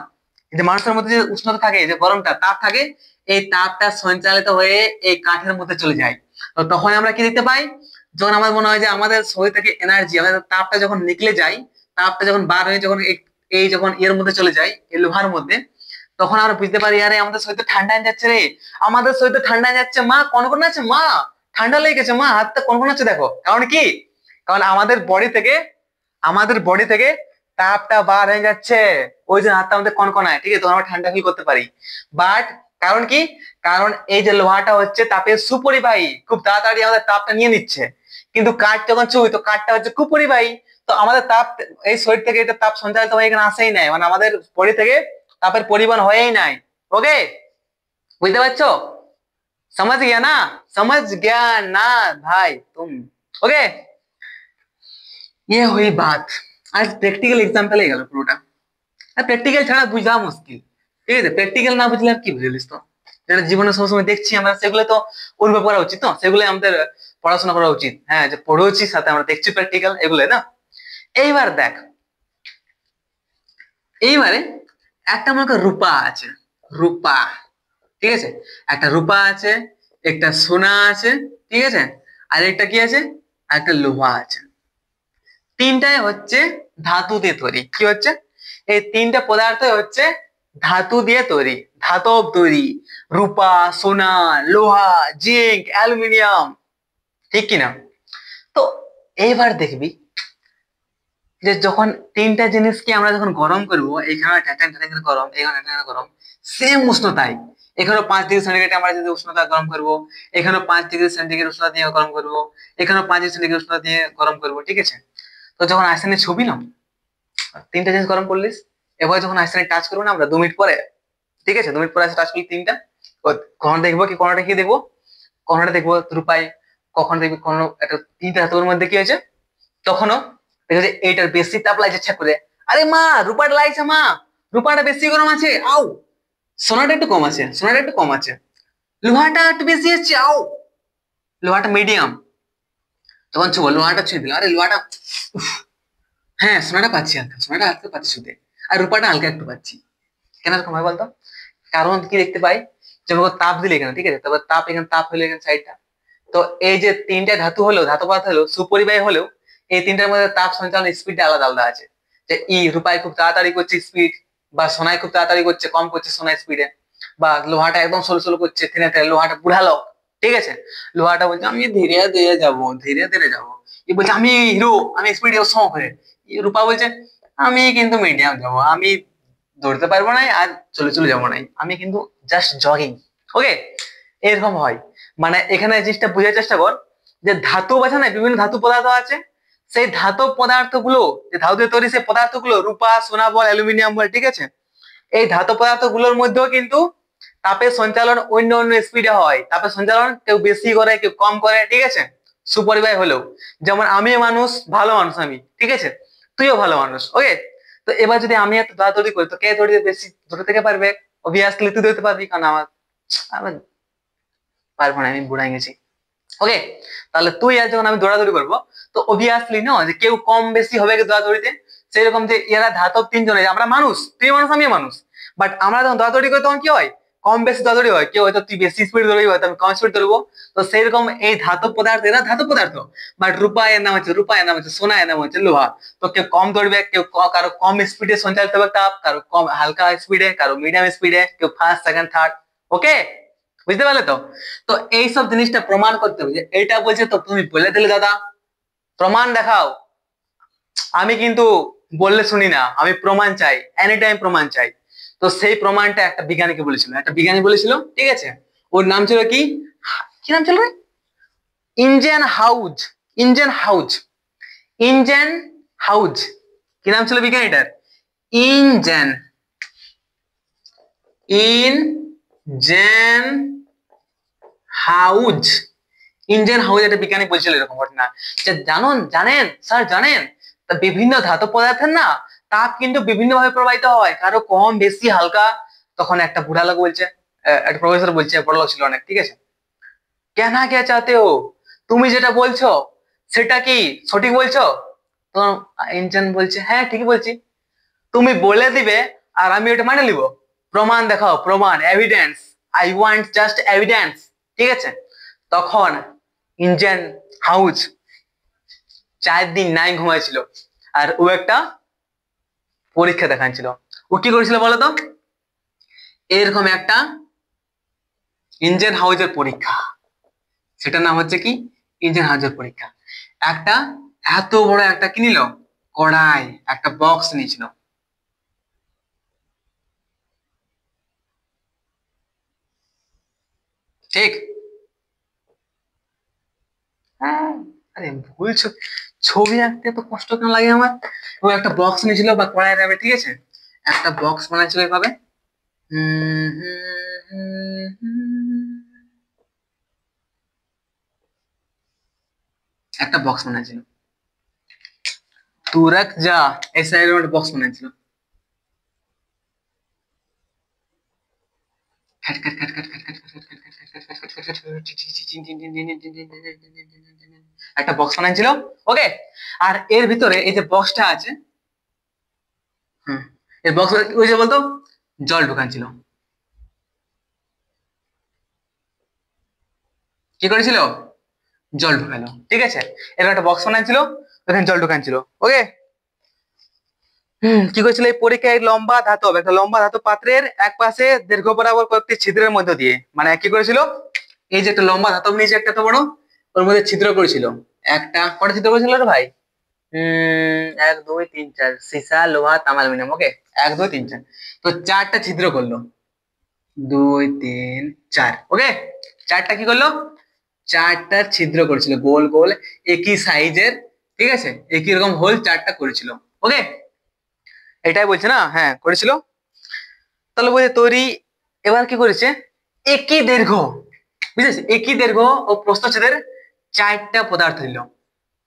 এই যে মানুষের মধ্যে যে উষ্ণতা থাকে, যে গরমটা তাপ থাকে, এই তাপটা সঞ্চালিত হয়ে এই কাঠের মধ্যে চলে যায়। তো তখন আমরা কি দেখতে পাই, যখন আমার মনে হয় যে আমাদের শরীর থেকে এনার্জি, আমাদের তাপটা যখন নিকলে যায়, তাপটা যখন বার হয়ে যখন এই যখন এর মধ্যে চলে যায়, এই লোহার মধ্যে, তখন আমরা বুঝতে পারি আরে আমাদের শরীর তো ঠান্ডা হয়ে যাচ্ছে রে, আমাদের শরীর তো ঠান্ডা হয়ে যাচ্ছে মা, কনকন আছে মা, ঠান্ডা লেগে গেছে মা, হাতটা কনকন আছে দেখো, কারণ কি, কারণ আমাদের বডি থেকে তাপটা বার হয়ে যাচ্ছে, ওই জন্য হাতটা আমাদের কনকনায়, ঠিক আছে, তখন আমরা ঠান্ডা ফিল করতে পারি। বাট কারণ কি, কারণ এই যে লোহাটা হচ্ছে তাপের সুপরিবাহী, খুব তাড়াতাড়ি আমাদের তাপটা নিয়ে নিচ্ছে, কিন্তু কাঠ যখন ছুঁই তো কাঠটা হচ্ছে কুপরিবাহী, তো আমাদের তাপ এই শরীর থেকে এটা তাপ সঞ্চালিত হয়ে এখানে আসেই নাই, মানে আমাদের বডি থেকে তাপের পরিবহন হয়েই নাই। ওকে, বুঝতে পারছো, समझ गया ना, समझ गया ना भाई तुम। ओके, ये हुई बात, आज প্র্যাকটিক্যাল এক্সাম্পল হয়ে গেল পুরোটা। আর প্র্যাকটিক্যাল ছাড়া বুঝা মুশকিল, ঠিক আছে, প্র্যাকটিক্যাল না বুঝলে আর কি বুঝলিস, তো যেটা জীবনে সবসময় দেখছি আমরা সেগুলো তো অনুভব করা উচিত, তো সেগুলো আমাদের পড়াশোনা করা উচিত, হ্যাঁ, যে পড়েছি সাথে আমরা দেখছি প্র্যাকটিক্যাল এগুলো না। এইবার দেখ, এইবারে একটা মনে কর রূপা আছে, রূপা, ঠিক আছে, একটা রূপা আছে, একটা সোনা আছে, ঠিক আছে, আর একটা কি আছে, আর একটা লোহা আছে, তিনটাই হচ্ছে ধাতু দিয়ে তৈরি। কি হচ্ছে, এই তিনটা পদার্থ হচ্ছে ধাতু দিয়ে তৈরি, ধাতব তৈরি, রূপা, সোনা, লোহা, জিঙ্ক, অ্যালুমিনিয়াম, ঠিক কিনা। তো এইবার দেখবি যে যখন তিনটা জিনিসকে আমরা যখন গরম করবো, এখানে গরম, এখানে গরম, সেম উষ্ণতায়, এখানেও 5 ডিগ্রি সেন্টিগ্রেড আমরা যদি উষ্ণতা গরম করবো, এখানেও 5 ডিগ্রি সেন্টিগ্রেড উষ্ণতা দিয়ে গরম করবো, এখানেও 5 ডিগ্রি সেন্টিগ্রেড উষ্ণতা দিয়ে গরম করবো, ঠিক আছে। তো যখন আসেনে ছবি না, তিনটা জিনিস গরম করলিস। এবার যখন আইসক্রিম টাচ করবো না আমরা 2 মিনিট পরে, ঠিক আছে, 2 মিনিট পরে টাচ করলি তিনটা, কখন দেখবো কি কোনটা কি দেখবো, কোনটা দেখবো রূপাই, কখন দেখবি কোন একটা তিনটা ধাতুর মধ্যে কি হয়েছে, তখনও দেখো যে এইটার বেশি তাপ লাগছে ইচ্ছা করে, আরে মা রূপাটা লাগছে মা, রূপাটা বেশি গরম আছে আও, সোনাটা একটু কম আছে, সোনাটা একটু কম আছে, লোহাটা একটু বেশি আছে আও, লোহাটা মিডিয়াম, তখন ছুবো লোহাটা ছুঁয়ে দিল, আরে লোহাটা উফ, হ্যাঁ সোনাটা পাচ্ছি হালকা, সোনাটা হালকা পাচ্ছি ছুঁতে, আর রূপাটা হালকা একটু পাচ্ছি। কেন এরকম হয় বলতো? কারণ কি দেখতে পাই, যেমন তাপ দিলে এখানে, ঠিক আছে, তারপর তাপ এখানে, তাপ হলো এখানে সাইডটা, তো এই যে তিনটা ধাতু হলো, ধাতু পদার্থ হলো, সুপরিবাহী হলেও এই তিনটার মধ্যে তাপ সঞ্চালন স্পিডটা আলাদা আলাদা আছে। যে রূপায় খুব তাড়াতাড়ি করছে স্পিড, বা সোনায় খুব তাড়াতাড়ি করছে, কম করছে সোনায় স্পিডে, বা লোহাটা একদম স্লো স্লো করছে, থেনে থেনে, লোহাটা বুড়ালো, ঠিক আছে, লোহাটা বলছে আমি ধীরে ধীরে যাবো, ধীরে ধীরে যাবো, এই বলছে আমি হিরো, আমি স্পিড সম করে, রূপা বলছে আমি কিন্তু মিডিয়াম যাবো, আমি দৌড়তে পারবো না আর চলে চলে যাবো না, আমি কিন্তু জাস্ট জগিং। ওকে, এরকম হয়। মানে এখানে জিনিসটা বোঝার চেষ্টা কর, যে ধাতু আছে না, বিভিন্ন ধাতু পদার্থ আছে, সেই ধাতু পদার্থ গুলো, যে ধাতু দিয়ে তৈরি সেই পদার্থ গুলো, রূপা সোনা বল অ্যালুমিনিয়াম বল, ঠিক আছে, এই ধাতু পদার্থ গুলোর মধ্যেও কিন্তু তাপের সঞ্চালন অন্য অন্য স্পিডে হয়, তাপের সঞ্চালন কেউ বেশি করে কেউ কম করে, ঠিক আছে, সুপরিবাহী হলেও। যেমন আমি মানুষ, ভালো মানুষ আমি, ঠিক আছে, তুইও ভালো মানুষ, ওকে। তো এবার যদি আমি একটা দৌড়াদৌড়ি করি, তো কে দৌড়িতে বেশি দৌড়ে থেকে পারবে? অবভিয়াসলি তুই দৌড়তে পারবি, কারণ আমার আমার পারবো না, আমি বুড়াই গেছি। ওকে, তাহলে তুই আর যখন আমি দৌড়াদৌড়ি করবো, তো অবভিয়াসলি না যে কেউ কম বেশি হবে কি দৌড়াদৌড়িতে, সেরকম যে এরা ধাতব তিনজনে, আমরা মানুষ, তুই মানুষ আমি মানুষ, বাট আমরা যখন দৌড়াদৌড়ি করি তখন কি হয়, কম বেশি দৌড়াদৌড়ি হয়, কেউ হয়তো তুই বেশি স্পিড দৌড়বি, হয়তো আমি কম স্পিড দৌড়বো। তো সেইরকম এই ধাতব পদার্থ, এরা ধাতব পদার্থ, বাট রূপা এর নাম হচ্ছে রূপা, এর নাম হচ্ছে সোনা, এর নাম হচ্ছে লোহা। তো কেউ কম দৌড়বে, কেউ কারো কম স্পিডে সঞ্চালিত হবে তাপ, কারো কম হালকা স্পিডে, কারো মিডিয়াম স্পিডে, কেউ ফার্স্ট সেকেন্ড থার্ড। ওকে, বুঝতে পারলে তো? তো এইসব জিনিসটা প্রমাণ করতে হবে, যে এইটা বলছে তো তুমি বলে দিলে দাদা, প্রমাণ দেখাও। আমি কিন্তু বললে শুনি না, আমি প্রমাণ চাই, এনি টাইম প্রমাণ চাই। তো সেই প্রমাণটা একটা বিজ্ঞানীকে বলেছিল, একটা বিজ্ঞানী বলেছিল, ঠিক আছে, ওর নাম ছিল কি, কি নাম ছিল রে, ইঞ্জেন হাউজ, ইঞ্জেন হাউজ, ইঞ্জেন হাউজ, কি নাম ছিল বিজ্ঞানীটার, ইঞ্জেন, ইঞ্জেন হাউজ, ইঞ্জেন হাউস, একটা বিজ্ঞানী বলছিল এরকম ঘটনা, যে জানেন স্যার জানেন, তা বিভিন্ন ধাতু পদার্থের না তাপ কিন্তু বিভিন্ন ভাবে প্রবাহিত হয়, কারো কম বেশি হালকা। তখন একটা বুড়া লোক বলছে, একটা প্রফেসর বলছে, বড় লোক ছিল অনেক, ঠিক আছে, কেনা কে চাতে হো, তুমি যেটা বলছো সেটা কি সঠিক বলছো? তো ইঞ্জেন বলছে হ্যাঁ ঠিকই বলছি, তুমি বলে দিবে আর আমি ওটা মানে নিব, প্রমাণ দেখাও, প্রমাণ, evidence, I want just evidence, ঠিক আছে। তখন ইঞ্জেন হাউস 4 দিন নাই ঘুমাইছিল, আর ও একটা পরীক্ষা দেখাচ্ছিল। ও কি করেছিল বলতো, এরকম একটা ইঞ্জেন হাউসের পরীক্ষা, সেটার নাম হচ্ছে কি, ইঞ্জেন হাউসের পরীক্ষা। একটা এত বড় একটা কি নিল, কড়াই, একটা বক্স নিয়েছিল, ঠিক, হ্যাঁ, আরে ভুল ছবি আঁকতে তো কষ্ট কেন লাগে আমার। ও একটা বক্স নিয়েছিল বা কড়াই রাখবে, ঠিক আছে, একটা বক্স বানাইছিল এভাবে, একটা বক্স বানাইছিল, তুরাক যা, এই সাইডে একটা বক্স বানাইছিল, একটা বক্স বানাইছিল, ওকে। আর এর ভিতরে এই যে বক্সটা আছে, হুম, এই বক্স ওই যে বলতো জল ঢুকাচ্ছিল, কি করেছিল, জল ঢুকালো, ঠিক আছে, এরকম একটা বক্স বানাচ্ছিল, ওখানে জল ঢুকাচ্ছিল, ওকে। কি করেছিল, এই পরীক্ষায় লম্বা ধাতব, একটা লম্বা ধাতব পাত্রের এক পাশে দীর্ঘ বরাবর কয়েকটি ছিদ্রের মধ্য দিয়ে, মানে কি করেছিল, এই যে একটা লম্বা ধাতব নিয়েছে একটা তো বড়, ওর মধ্যে ছিদ্র করেছিল, একটা কটা ছিদ্র করেছিল রে ভাই, 1 2 3 4, সীসা লোহা তামা অ্যালুমিনিয়াম, ওকে, 1 2 3 4, তো 4টা ছিদ্র করলো, 2 3 4, ওকে, 4টা কি করলো, 4টা ছিদ্র করেছিল গোল গোল, একই সাইজের, ঠিক আছে, একই রকম হোল 4টা করেছিল, ওকে। এটাই বলছে না, হ্যাঁ করেছিল। তাহলে বলছে তৈরি, এবার কি করেছে, একই দৈর্ঘ্য, বুঝেছিস, একই দৈর্ঘ্য ও প্রস্থচ্ছেদের 4টা পদার্থ নিল।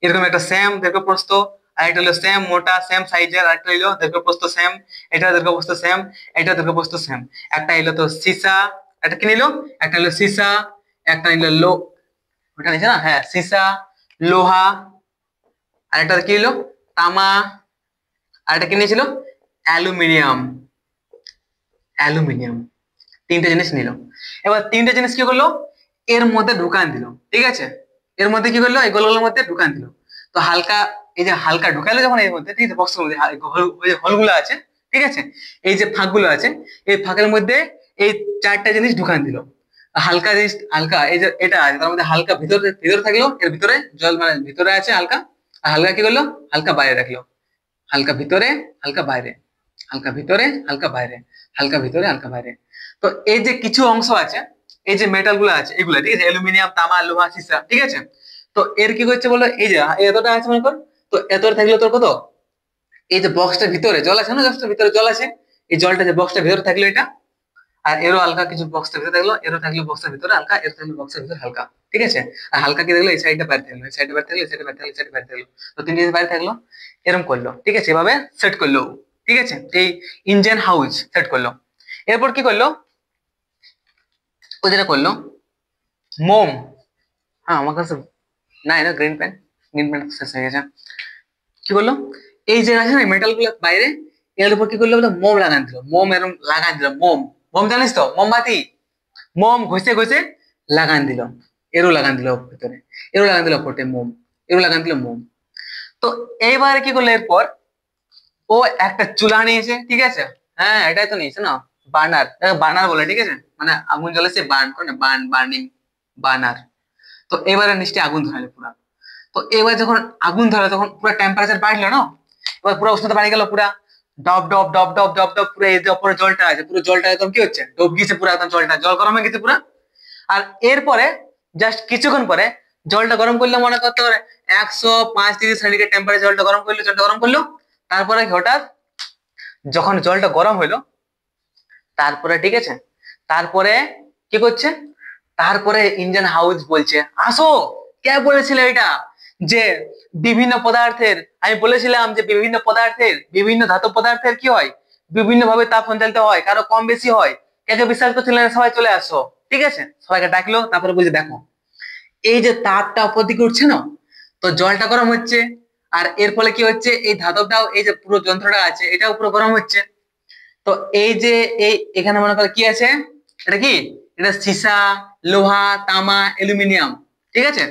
এরকম একটা সেম দৈর্ঘ্য প্রস্থ, আর একটা হলো সেম মোটা সেম সাইজের, আর একটা হলো দৈর্ঘ্য প্রস্থ সেম, এটা দৈর্ঘ্য প্রস্থ সেম, এটা দৈর্ঘ্য প্রস্থ সেম। একটা হলো তো সীসা, একটা কি নিল, একটা হলো সীসা, একটা নিল ওটা নিছে না, হ্যাঁ সীসা, লোহা, আর একটা কি হলো তামা, আর একটা কি নিয়েছিল অ্যালুমিনিয়াম। অ্যালুমিনিয়াম, 3টে জিনিস নিল। এবার 3টে জিনিস কি করলো, এর মধ্যে ঢুকান দিল, ঠিক আছে, এর মধ্যে কি করলো, এই গোলগুলোর মধ্যে ঢুকান দিল। তো হালকা, এই যে হালকা ঢুকাইলো যখন এর মধ্যে, ঠিক আছে, বক্সের মধ্যে ওই যে হলগুলো আছে, ঠিক আছে, এই যে ফাঁকগুলো আছে, এই ফাঁকের মধ্যে এই 4টা জিনিস ঢুকান দিল। হালকা জিনিস, হালকা এই যে এটা আছে তার মধ্যে হালকা ভিতরে ভিতরে থাকলো, এর ভিতরে জল মানে ভিতরে আছে হালকা, আর হালকা কি করলো, হালকা বাইরে রাখলো। হালকা ভিতরে হালকা বাইরে, হালকা ভিতরে হালকা বাইরে, হালকা ভিতরে হালকা বাইরে। তো এই যে কিছু অংশ আছে, এই যে মেটাল গুলো আছে এগুলা, ঠিক আছে, অ্যালুমিনিয়াম তামা লোহা সীসা, ঠিক আছে। তো এর কি করছে বলো, এই যে এতটা আছে মনে কর, তো এতটা থাকলে তোর কত, এই যে বক্সটার ভিতরে জল আছে না, বক্সটার ভিতরে জল আছে, এই জলটা যে বক্সটার ভিতরে থাকলো এটা, আর এরও হালকা কিছু বক্সটার ভিতরে থাকলো, এরও থাকলো বক্সের ভিতরে হালকা, এর থাকলো বক্সের ভিতরে হালকা, ঠিক আছে। আর হালকা কি থাকলো, এই সাইডটা বাইরে থাকলো, এই সাইডটা বাইরে থাকলো, এই সাইডটা বাইরে থাকলো, এই সাইডটা বাইরে থাকলো, তো 3টে জিনিস বাইরে থাকলো। এরকম করলো, ঠিক আছে, এভাবে সেট করলো, ঠিক আছে, এই ইঞ্জিন হাউস সেট করলো। এরপর কি করলো, ও যেটা করলো, মোম, হ্যাঁ আমার কাছে নাই না গ্রিন পেন, গ্রিন পেন শেষ হয়ে গেছে। কি করলো, এই যে আছে না মেটাল গুলো বাইরে, এর উপর কি করলো বলে মোম লাগান দিল, মোম এরকম লাগান দিল, মোম, মোম জানিস তো, মোমবাতি, মোম ঘষে ঘষে লাগান দিল, এরও লাগান দিল ভিতরে, এরও লাগান দিল ফোটে মোম, এরও লাগান দিল মোম। তো এইবার কি করলো, এরপর ও একটা চুলা নিয়েছে, ঠিক আছে, হ্যাঁ এটাই তো নিয়েছে না, বার্নার, বার্নার বলে, ঠিক আছে, মানে আগুন জ্বলে সে বার্ন করে না, বার্নিং, বার্নার। তো এবারে নিশ্চয়ই আগুন ধরালো পুরা। তো এবার যখন আগুন ধরে তখন পুরো টেম্পারেচার বাড়লো না, এবার পুরো উষ্ণতা বাড়ি গেল পুরা, ডব ডব ডব ডব ডব ডব, পুরো এই যে উপরে জলটা আছে পুরো জলটা একদম কি হচ্ছে, ডব গিয়েছে পুরো, একদম জলটা জল গরম হয়ে গেছে পুরা। আর এরপরে জাস্ট কিছুক্ষণ পরে জলটা গরম করলে মনে করতে পারে 105 ডিগ্রি সেন্টিগ্রেড টেম্পারেচার, জলটা গরম করলো, জলটা গরম করলো, তারপরে হঠাৎ যখন জলটা গরম হইলো, তারপরে ঠিক আছে, তারপরে কি করছে, তারপরে ইঞ্জিন হাউস বলছে আসো, কে বলেছিল এটা, যে বিভিন্ন পদার্থের, আমি বলেছিলাম যে বিভিন্ন পদার্থের, বিভিন্ন ধাতব পদার্থের কি হয়, বিভিন্ন ভাবে তাপ সঞ্চালিত হয়, কারো কম বেশি হয়, কে কে বিশ্বাস করছিলেন সবাই চলে আসো, ঠিক আছে, সবাইকে ডাকলো, তারপরে বলছে দেখো এই যে তাপটা উপর দিকে উঠছে না, তো জলটা গরম হচ্ছে, আর এর ফলে কি হচ্ছে, এই ধাতবটাও, এই যে পুরো যন্ত্রটা আছে এটাও পুরো গরম হচ্ছে। তো এই যে এই এখানে মনে করো কি আছে, এটা কি, এটা সীসা, লোহা তামা অ্যালুমিনিয়াম, ঠিক আছে,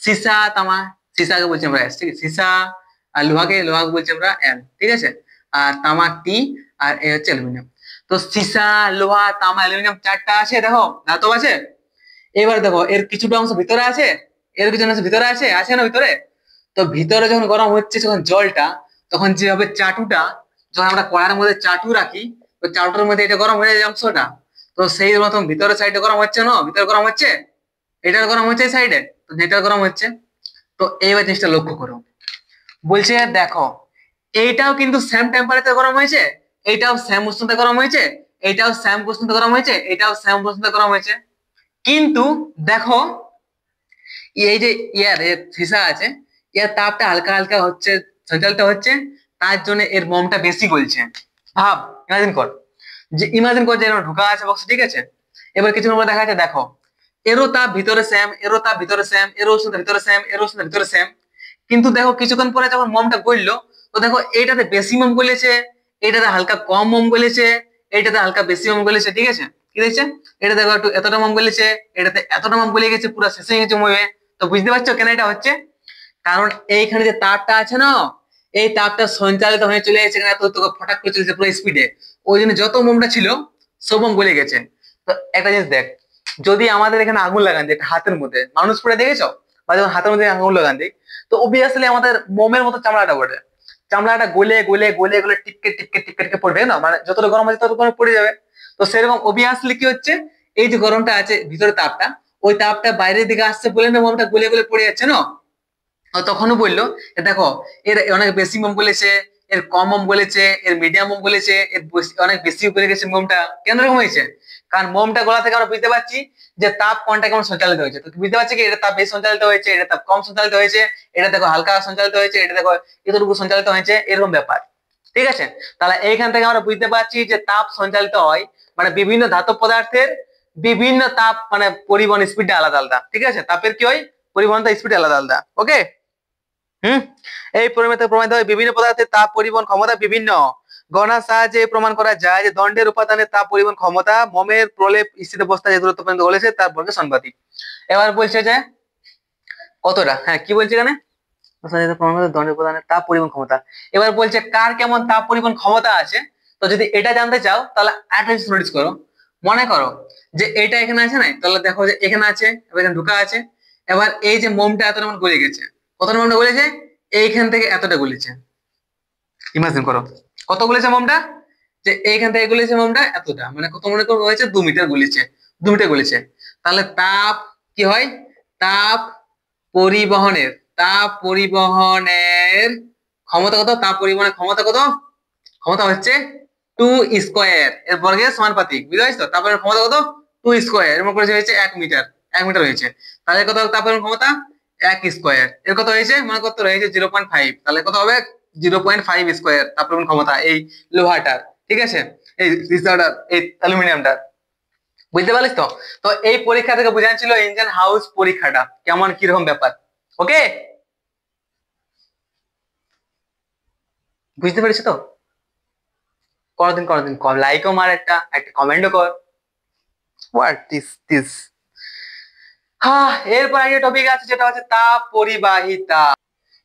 সীসা তামা, সীসাকে বলছি আমরা এস, ঠিক আছে, সীসা, আর লোহাকে বলছি আমরা এল, ঠিক আছে, আর তামা টি, আর এ হচ্ছে অ্যালুমিনিয়াম। তো সীসা লোহা তামা অ্যালুমিনিয়াম 4টা আছে, দেখো ধাতব আছে। এবার দেখো এর কিছুটা অংশ ভিতরে আছে, এর কিছু অংশ ভিতরে আছে, আছে না ভিতরে। তো ভিতরে যখন গরম হচ্ছে যখন জলটা, তখন যেভাবে চাটুটা, যখন আমরা কড়ার মধ্যে চাটু রাখি, তো চাটুর মধ্যে এটা গরম হয়ে যায় অংশটা, তো সেই মতন ভিতরে সাইডে গরম হচ্ছে না, ভিতরে গরম হচ্ছে, এটার গরম হচ্ছে সাইডে, তো যেটার গরম হচ্ছে। তো এইবার জিনিসটা লক্ষ্য করো, বলছে দেখো এইটাও কিন্তু সেম টেম্পারেচার গরম হয়েছে, এইটাও সেম উষ্ণতা গরম হয়েছে, এইটাও সেম উষ্ণতা গরম হয়েছে, এটাও সেম উষ্ণতা গরম হয়েছে, কিন্তু দেখো এই যে ইয়ার এর সীসা আছে, ইয়ার তাপটা হালকা হালকা হচ্ছে, সঞ্চালিত হচ্ছে, তার জন্য এর মোমটা বেশি গলছে। ভাব, ইমাজিন কর, যে ইমাজিন কর যে এরকম ঢোকা আছে বক্স, ঠিক আছে, এবার কিছুক্ষণ পর দেখা যাচ্ছে দেখো এরও তাপ ভিতরে সেম, এরও তাপ ভিতরে সেম, এরও উষ্ণতা ভিতরে সেম, এরও উষ্ণতা ভিতরে সেম, কিন্তু দেখো কিছুক্ষণ পরে যখন মোমটা গললো, তো দেখো এইটাতে বেশি মোম গলেছে, এইটাতে হালকা কম মোম গলেছে, এইটাতে হালকা বেশি মোম গলেছে, ঠিক আছে, কি দেখছে, এটা দেখো একটু এতটা মোম গলেছে, এটাতে এতটা মোম গলে গেছে, পুরো শেষ হয়ে গেছে মোমে। তো বুঝতে পারছো কেন এটা হচ্ছে, কারণ এইখানে যে তাপটা আছে না, এই তাপটা সঞ্চালিত হয়ে চলে যাচ্ছে এখানে, এত ফটাক করে চলেছে পুরো স্পিডে, ওই জন্য যত মোমটা ছিল সব মোম গলে গেছে। তো একটা জিনিস দেখ, যদি আমাদের এখানে আগুন লাগান দিই একটা হাতের মধ্যে, মানুষ পড়ে দেখেছো, বা যখন হাতের মধ্যে আগুন লাগান দিই, তো অবভিয়াসলি আমাদের মোমের মতো চামড়াটা পড়ে, চামড়াটা গলে গলে গলে গলে টিপকে টিপকে টিপকে টিপকে পড়বে না, মানে যতটা গরম আছে তত গরম পড়ে যাবে। তো সেরকম অবভিয়াসলি কি হচ্ছে, এই যে গরমটা আছে ভিতরে তাপটা, ওই তাপটা বাইরের দিকে আসছে বলে না মোমটা গলে গলে পড়ে যাচ্ছে না। ও তখনও বললো দেখো এর অনেক বেশি মোম গলেছে, এর কম মোম গলেছে, এর মিডিয়াম মোম গলেছে, এর অনেক বেশি উপরে গেছে মোমটা। কেন এরকম হয়েছে? কারণ মোমটা গলা থেকে আমরা বুঝতে পারছি যে তাপ কোনটা কেমন সঞ্চালিত হয়েছে। তো বুঝতে পারছি কি এটা তাপ বেশি সঞ্চালিত হয়েছে, এটা তাপ কম সঞ্চালিত হয়েছে, এটা দেখো হালকা সঞ্চালিত হয়েছে, এটা দেখো এতটুকু সঞ্চালিত হয়েছে, এরকম ব্যাপার। ঠিক আছে, তাহলে এইখান থেকে আমরা বুঝতে পারছি যে তাপ সঞ্চালিত হয় মানে বিভিন্ন ধাতব পদার্থের বিভিন্ন তাপ মানে পরিবহন স্পিডটা আলাদা আলাদা। ঠিক আছে, তাপের কি হয় পরিবহনটা স্পিড আলাদা আলাদা। ওকে, এই প্রমাণিত হয় বিভিন্ন পদার্থের তাপ পরিবহন ক্ষমতা বিভিন্ন গণনার সাহায্যে প্রমাণ করা যায় যে দণ্ডের উপাদানের তাপ পরিবহন ক্ষমতা মোমের প্রলেপ স্থিত অবস্থায় যে দূরত্ব পর্যন্ত বলেছে তার বর্গের সমানুপাতিক। এবার বলছে যে কতটা, হ্যাঁ কি বলছে এখানে প্রমাণ করে দণ্ডের উপাদানের তাপ পরিবহন ক্ষমতা। এবার বলছে কার কেমন তাপ পরিবহন ক্ষমতা আছে। তো যদি এটা জানতে চাও তাহলে একটা জিনিস নোটিস করো, মনে করো যে এটা এখানে আছে না, তাহলে দেখো যে এখানে আছে, এখানে ঢুকা আছে। এবার এই যে মোমটা এতটা মানে গলে গেছে, কতটা মোমটা গলেছে, এইখান থেকে এতটা গলেছে। ইমাজিন করো কত গলেছে মোমটা, যে এইখান থেকে গলেছে মোমটা এতটা, মানে কত মনে করো হয়েছে 2 মিটার গলেছে, 2 মিটার গলেছে। তাহলে তাপ কি হয়, তাপ পরিবহনের, তাপ পরিবহনের ক্ষমতা কত, তাপ পরিবহনের ক্ষমতা কত, ক্ষমতা হচ্ছে 2 স্কয়ার এর বর্গের সমানুপাতিক। বুঝতে পারছো, তাপের ক্ষমতা কত 2 স্কয়ার এর মনে করেছে হয়েছে 1 মিটার, 1 মিটার হয়েছে। তাহলে কত তাপের ক্ষমতা 1 স্কয়ার এর কত হয়েছে মনে করতে রয়েছে 0.5, তাহলে কত হবে 0.5 স্কয়ার তাপের ক্ষমতা এই লোহাটার। ঠিক আছে, এই সিসাটার, এই অ্যালুমিনিয়ামটার। বুঝতে পারলিস তো? তো এই পরীক্ষা থেকে বোঝাচ্ছিল ইঞ্জিন হাউস পরীক্ষাটা কেমন কিরকম ব্যাপার। ওকে, বুঝতে পেরেছো তো? কোনদিন লাইকও মার, একটা একটা কমেন্টও কর। What this. হ্যাঁ, এরপর একটা টপিক আছে যেটা হচ্ছে তাপ পরিবাহিতা।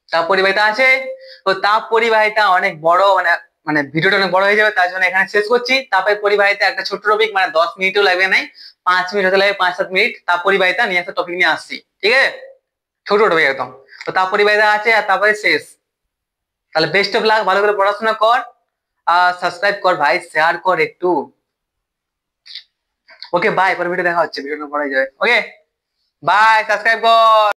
তাপ পরিবাহিতা আছে, তো তাপ পরিবাহিতা অনেক বড়, মানে মানে ভিডিওটা অনেক বড় হয়ে যাবে, তার জন্য এখানে শেষ করছি। তাপের পরিবাহিতা একটা ছোট্ট টপিক, মানে 10 মিনিটও লাগবে নাই, 5 মিনিট হতে লাগবে, 5-7 মিনিট। তাপ পরিবাহিতা নিয়ে একটা টপিক নিয়ে আসছি। ঠিক আছে, ছোট টপিক একদম। তো তাপ পরিবাহিতা আছে আর তারপরে শেষ। তাহলে বেস্ট অফ লাক, ভালো করে পড়াশোনা কর, আর সাবস্ক্রাইব কর ভাই, শেয়ার কর একটু। ওকে বাই, পরে ভিডিও দেখা হচ্ছে, ভিডিওটা পড়াই যাবে। ওকে বাই, সাবস্ক্রাইব কর।